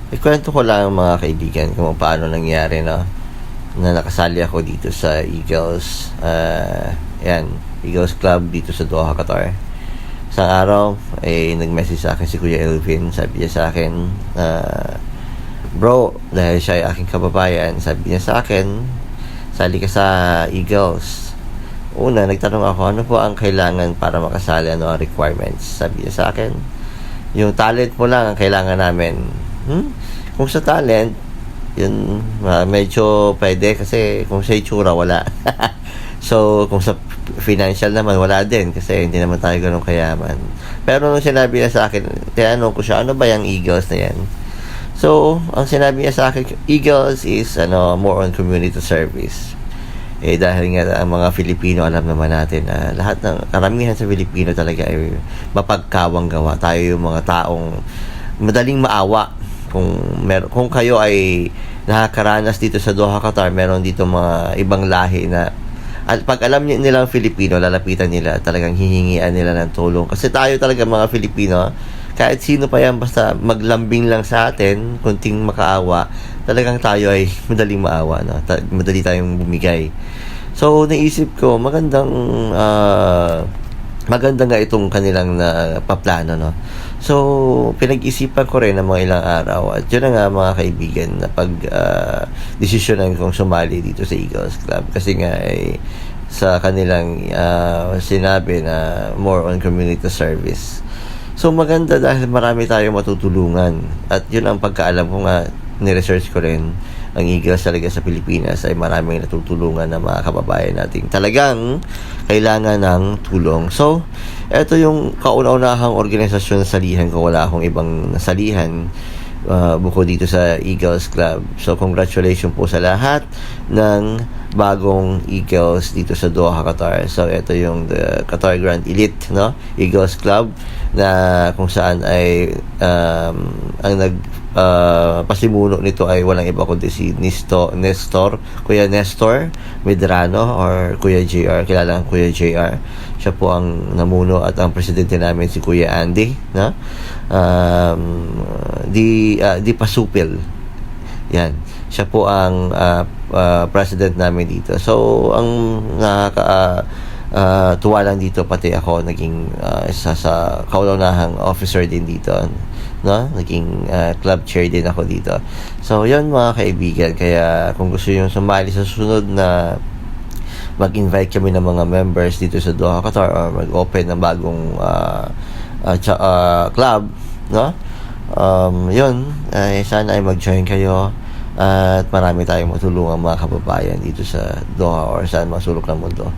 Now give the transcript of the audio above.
Ikwento ko lang mga kaibigan kung paano nangyari na nakasali ako dito sa Eagles. Yan, Eagles Club dito sa Doha, Qatar. Isang araw, nag-message sa akin si Kuya Elvin. Sabi niya sa akin, bro, dahil siya ay aking kababayan, sabi niya sa akin, sali ka sa Eagles. Una, nagtanong ako, ano po ang kailangan para makasali, ano ang requirements? Sabi niya sa akin, yung talent mo lang ang kailangan namin. Kung sa talent, yun, medyo pwede kasi kung sa itsura, wala. So, kung sa financial naman, wala din kasi hindi naman tayo ganun kayaman. Pero nung sinabi niya sa akin, tinanong ko siya, ano ba yung Eagles na yan? So, ang sinabi niya sa akin, Eagles is more on community service. Dahil nga ang mga Filipino, alam naman natin na lahat ng karamihan sa Filipino talaga ay mapagkawang gawa. Tayo yung mga taong madaling maawa. Kung kayo ay nakakaranas dito sa Doha, Qatar, meron dito mga ibang lahi na at pag alam nilang Filipino, lalapitan nila, talagang hihingian nila ng tulong. Kasi tayo talaga mga Filipino, kahit sino pa yan, basta maglambing lang sa atin, kunting makaawa, talagang tayo ay madaling maawa, no? Madali tayong bumigay. So, naisip ko, maganda nga itong kanilang paplano, no? So, pinag-isipan ko rin ng mga ilang araw at yun na nga mga kaibigan na desisyonan kong sumali dito sa Eagles Club kasi nga sa kanilang sinabi na more on community service. So, maganda dahil marami tayong matutulungan at yun ang pagkaalam ko nga, ni-research ko rin ang Eagles talaga sa Pilipinas ay maraming natutulungan ng mga kababayan nating talagang kailangan ng tulong. So, ito yung kauna-unahang organisasyon na salihan ko. Wala akong ibang nasalihan bukod dito sa Eagles Club. So, congratulations po sa lahat ng bagong Eagles dito sa Doha, Qatar. So, ito yung the Qatar Grand Elite, no? Eagles Club na kung saan ay ang pasimuno nito ay walang iba kundi si Nestor, Kuya Nestor Medrano or Kuya JR, kilala ang Kuya JR. Siya po ang namuno at ang presidente namin si Kuya Andy, no? Di Pasupil. Yan. Siya po ang president namin dito. So, ang tuwa lang dito, pati ako naging isa sa kauna-unahang officer din dito, no? Naging club chair din ako dito. So, yun mga kaibigan. Kaya kung gusto nyo sumali sa susunod na mag-invite kami ng mga members dito sa Doha, Qatar or mag-open ng bagong club, no? Yun, sana ay mag-join kayo at marami tayong matulungan mga kababayan dito sa Doha or saan masulok ng mundo.